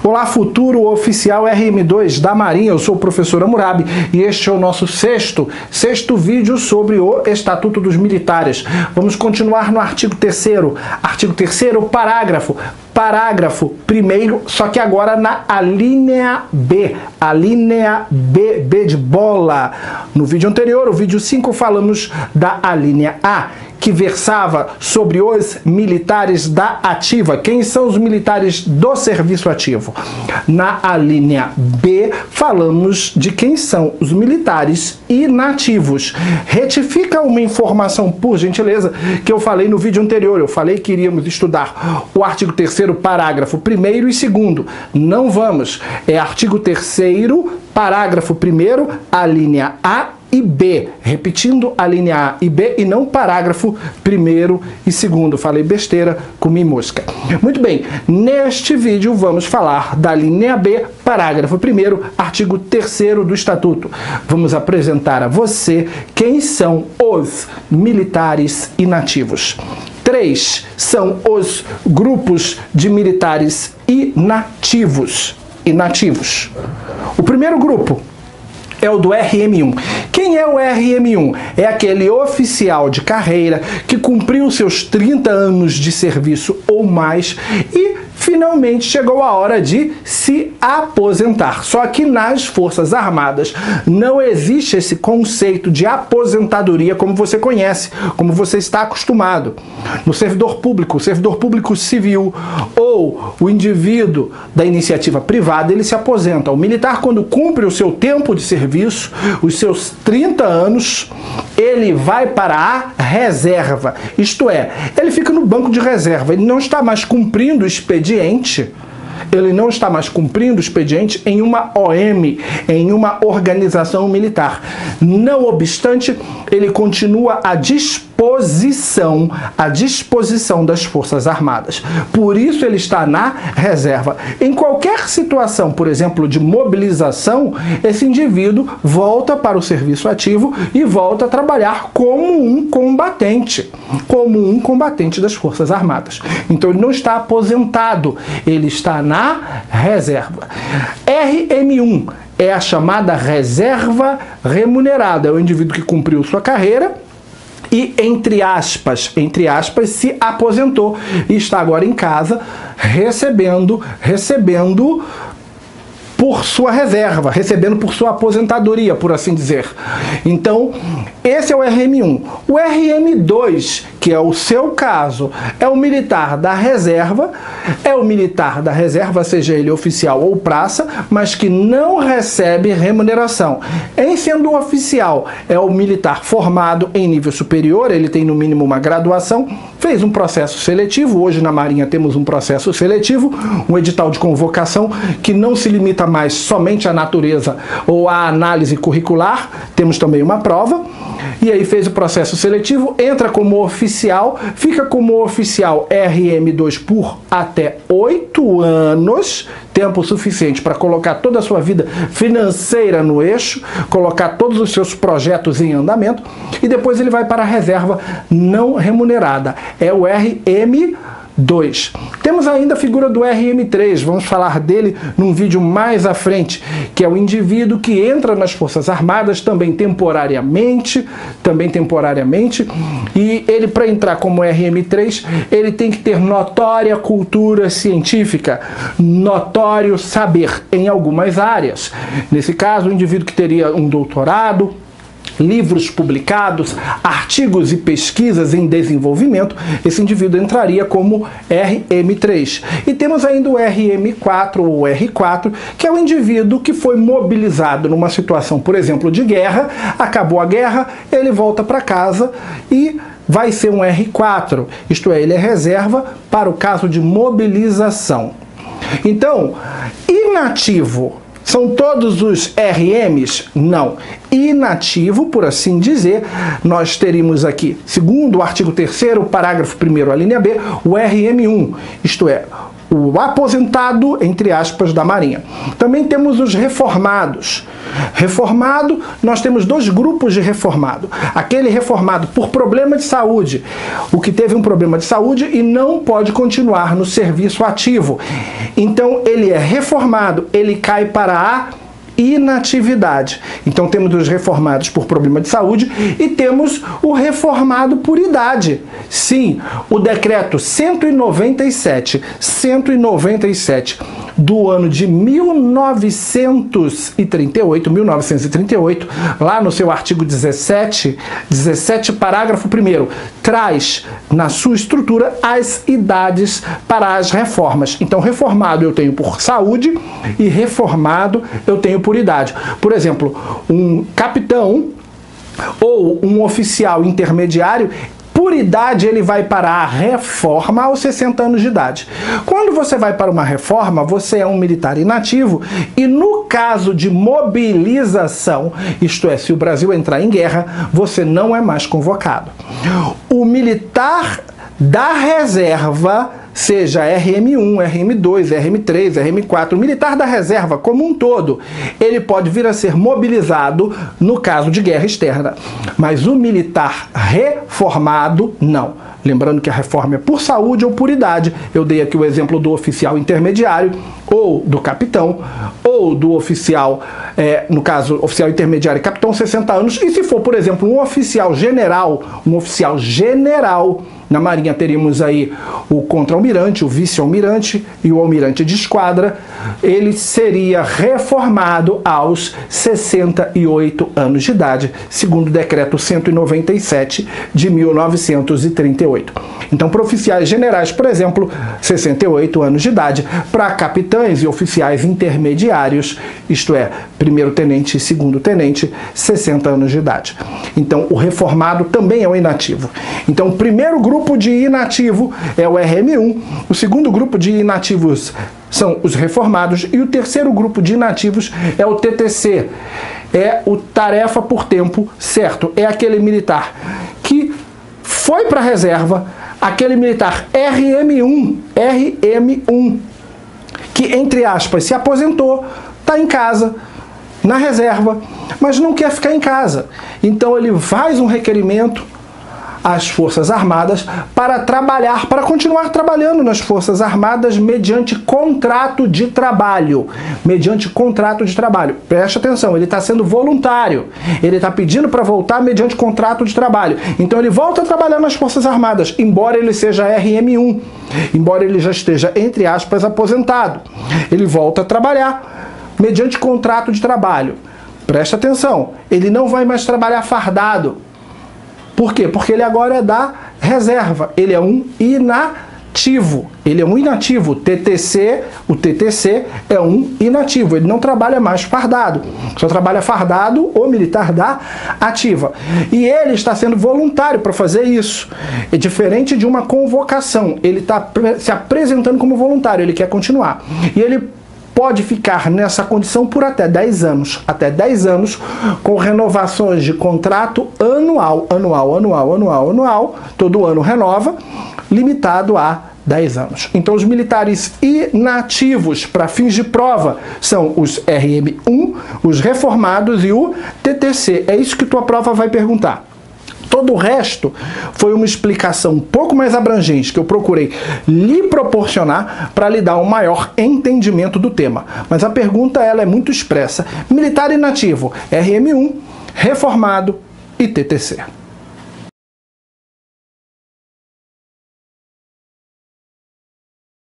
Olá, futuro oficial RM2 da Marinha, eu sou o professor Hammurabi e este é o nosso sexto vídeo sobre o Estatuto dos Militares. Vamos continuar no artigo 3º, parágrafo 1º, só que agora na alínea B, B de bola. No vídeo anterior, o vídeo 5, falamos da alínea A, que versava sobre os militares da ativa. Quem são os militares do serviço ativo? Na alínea B, falamos de quem são os militares inativos. Retifica uma informação, por gentileza, que eu falei no vídeo anterior. Eu falei que iríamos estudar o artigo 3º, parágrafo 1º e 2º. Não vamos. É artigo 3º, parágrafo 1º, a linha A e B, repetindo a linha A e B e não parágrafo 1º e 2º. Falei besteira, comi mosca. Muito bem, neste vídeo vamos falar da linha B, parágrafo 1º, artigo 3º do Estatuto. Vamos apresentar a você quem são os militares inativos. 3 são os grupos de militares inativos. O primeiro grupo é o do RM1. Quem é o RM1? É aquele oficial de carreira que cumpriu seus 30 anos de serviço ou mais e finalmente chegou a hora de se aposentar. Só que nas Forças Armadas não existe esse conceito de aposentadoria como você conhece, como você está acostumado. No servidor público civil ou o indivíduo da iniciativa privada, ele se aposenta. O militar, quando cumpre o seu tempo de serviço, os seus 30 anos, ele vai para a reserva. Isto é, ele fica no banco de reserva, ele não está mais cumprindo o expediente, em uma OM, em uma organização militar. Não obstante, ele continua à disposição das Forças Armadas. Por isso ele está na reserva. Em qualquer situação, por exemplo, de mobilização, esse indivíduo volta para o serviço ativo e volta a trabalhar como um combatente das Forças Armadas. Então ele não está aposentado, ele está na reserva. RM1 é a chamada reserva remunerada, é o indivíduo que cumpriu sua carreira e, entre aspas, se aposentou e está agora em casa recebendo por sua reserva, recebendo por sua aposentadoria, por assim dizer. Então, esse é o RM1. O RM2, que é o seu caso, é o militar da reserva, seja ele oficial ou praça, mas que não recebe remuneração. Em sendo um oficial, é o militar formado em nível superior, ele tem no mínimo uma graduação, fez um processo seletivo, hoje na Marinha temos um processo seletivo, um edital de convocação que não se limita mais somente à natureza ou à análise curricular, temos também uma prova, e aí fez o processo seletivo, entra como oficial, fica como oficial RM2 por até 8 anos, tempo suficiente para colocar toda a sua vida financeira no eixo, colocar todos os seus projetos em andamento, e depois ele vai para a reserva não remunerada, é o RM2. Temos ainda a figura do RM3, vamos falar dele num vídeo mais à frente, que é o indivíduo que entra nas Forças Armadas também temporariamente, e ele, para entrar como RM3, ele tem que ter notória cultura científica, notório saber em algumas áreas. Nesse caso, o indivíduo que teria um doutorado, livros publicados, artigos e pesquisas em desenvolvimento, esse indivíduo entraria como RM3. E temos ainda o RM4 ou R4, que é o indivíduo que foi mobilizado numa situação, por exemplo, de guerra, acabou a guerra, ele volta para casa e vai ser um R4, isto é, ele é reserva para o caso de mobilização. Então, inativo são todos os RMs? Não. Inativo, por assim dizer, nós teríamos aqui, segundo o artigo 3º, parágrafo 1º, a linha B, o RM1, isto é, o aposentado, entre aspas, da Marinha. Também temos os reformados. Reformado, nós temos dois grupos de reformado. Aquele reformado por problema de saúde, o que teve um problema de saúde e não pode continuar no serviço ativo. Então, ele é reformado, ele cai para a inatividade. Então temos os reformados por problema de saúde e temos o reformado por idade. Sim, o decreto 197 do ano de 1938, lá no seu artigo 17, parágrafo 1º, traz na sua estrutura as idades para as reformas. Então, reformado eu tenho por saúde e reformado eu tenho por idade. Por exemplo, um capitão ou um oficial intermediário, por idade, ele vai para a reforma aos 60 anos de idade. Quando você vai para uma reforma, você é um militar inativo e no caso de mobilização, isto é, se o Brasil entrar em guerra, você não é mais convocado. O militar da reserva, seja RM1, RM2, RM3, RM4, o militar da reserva como um todo, ele pode vir a ser mobilizado no caso de guerra externa. Mas o militar reformado, não. Lembrando que a reforma é por saúde ou por idade. Eu dei aqui o exemplo do oficial intermediário, ou do capitão, ou do oficial, no caso, oficial intermediário e capitão, 60 anos. E se for, por exemplo, um oficial general, na Marinha teríamos aí o contra-almirante, o vice-almirante e o almirante de esquadra. Ele seria reformado aos 68 anos de idade, segundo o decreto 197 de 1938. Então, para oficiais generais, por exemplo, 68 anos de idade. Para capitães e oficiais intermediários, isto é, primeiro-tenente e segundo-tenente, 60 anos de idade. Então, o reformado também é o inativo. Então, o primeiro grupo de inativo é o RM1, o segundo grupo de inativos são os reformados e o terceiro grupo de inativos é o TTC, é o tarefa por tempo certo, é aquele militar que foi para a reserva, aquele militar RM1, que, entre aspas, se aposentou, está em casa, na reserva, mas não quer ficar em casa. Então ele faz um requerimento às Forças Armadas para trabalhar, para continuar trabalhando nas Forças Armadas mediante contrato de trabalho. Mediante contrato de trabalho. Preste atenção, ele está sendo voluntário. Ele está pedindo para voltar mediante contrato de trabalho. Então ele volta a trabalhar nas Forças Armadas, embora ele seja RM1, embora ele já esteja, entre aspas, aposentado. Ele volta a trabalhar mediante contrato de trabalho. Preste atenção, ele não vai mais trabalhar fardado. Por quê? Porque ele agora é da reserva. Ele é um inativo. Ele é um inativo. O TTC é um inativo. Ele não trabalha mais fardado. Só trabalha fardado o militar da ativa. E ele está sendo voluntário para fazer isso. É diferente de uma convocação. Ele está se apresentando como voluntário. Ele quer continuar. E ele pode ficar nessa condição por até 10 anos. Até 10 anos, com renovações de contrato anual. Todo ano renova, limitado a 10 anos. Então, os militares inativos para fins de prova são os RM1, os reformados e o TTC. É isso que tua prova vai perguntar. Todo o resto foi uma explicação um pouco mais abrangente que eu procurei lhe proporcionar para lhe dar um maior entendimento do tema. Mas a pergunta ela é muito expressa. Militar inativo, RM1, reformado e TTC.